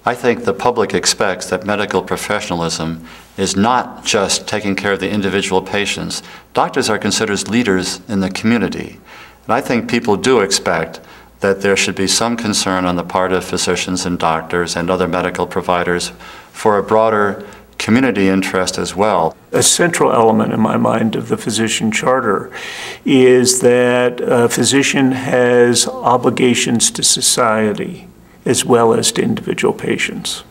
I think the public expects that medical professionalism is not just taking care of the individual patients. Doctors are considered leaders in the community. And I think people do expect that there should be some concern on the part of physicians and doctors and other medical providers for a broader community interest as well. A central element in my mind of the physician charter is that a physician has obligations to society as well as to individual patients.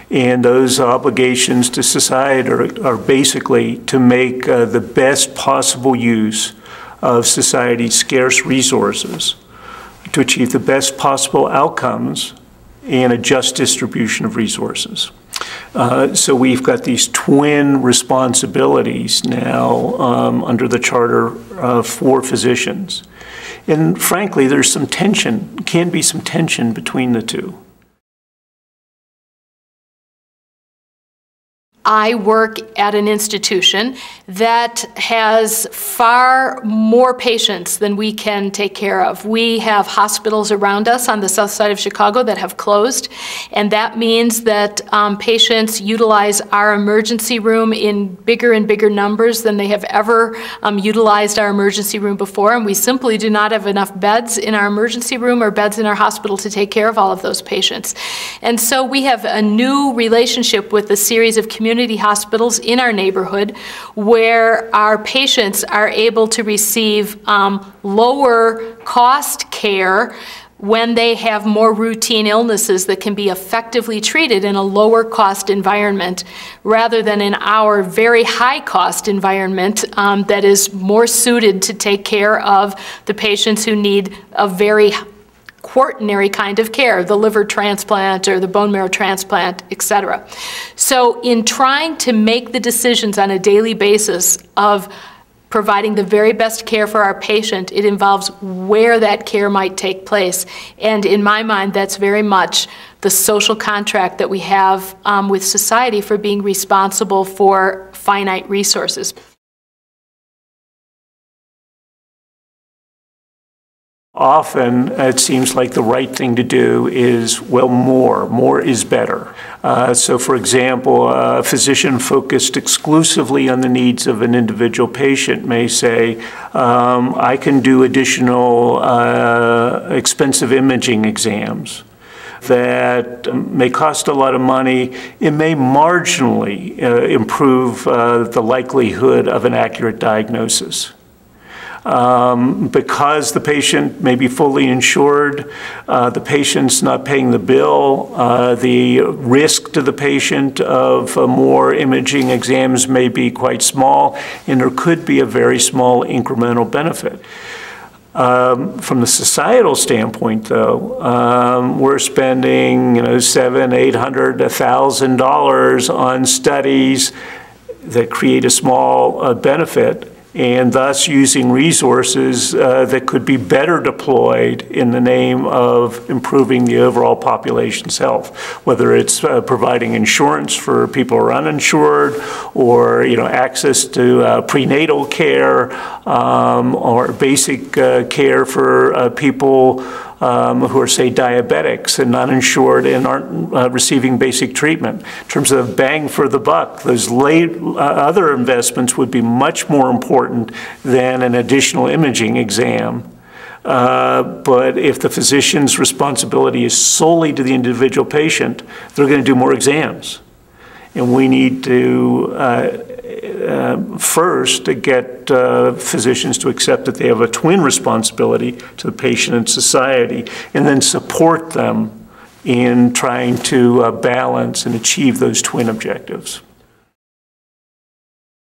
And those obligations to society are basically to make the best possible use of society's scarce resources to achieve the best possible outcomes and a just distribution of resources. So we've got these twin responsibilities now under the charter for physicians. And frankly, there's some tension, can be some tension between the two. I work at an institution that has far more patients than we can take care of. We have hospitals around us on the south side of Chicago that have closed, and that means that patients utilize our emergency room in bigger and bigger numbers than they have ever utilized our emergency room before, and we simply do not have enough beds in our emergency room or beds in our hospital to take care of all of those patients. And so we have a new relationship with a series of community hospitals in our neighborhood where our patients are able to receive lower cost care when they have more routine illnesses that can be effectively treated in a lower cost environment rather than in our very high cost environment that is more suited to take care of the patients who need a very quaternary kind of care, the liver transplant or the bone marrow transplant, etc. So in trying to make the decisions on a daily basis of providing the very best care for our patient, it involves where that care might take place. And in my mind, that's very much the social contract that we have with society for being responsible for finite resources. Often, it seems like the right thing to do is, well, more is better. So for example, a physician focused exclusively on the needs of an individual patient may say, I can do additional expensive imaging exams that may cost a lot of money. It may marginally improve the likelihood of an accurate diagnosis. Because the patient may be fully insured, the patient's not paying the bill, the risk to the patient of more imaging exams may be quite small, and there could be a very small incremental benefit. From the societal standpoint, though, we're spending, $700, $800, $1,000 on studies that create a small benefit, and thus using resources that could be better deployed in the name of improving the overall population's health, whether it's providing insurance for people who are uninsured, or access to prenatal care, or basic care for people who are, say, diabetics and not insured and aren't receiving basic treatment. In terms of bang for the buck, those other investments would be much more important than an additional imaging exam. But if the physician's responsibility is solely to the individual patient, they're going to do more exams. And we need to first to get physicians to accept that they have a twin responsibility to the patient and society, and then support them in trying to balance and achieve those twin objectives.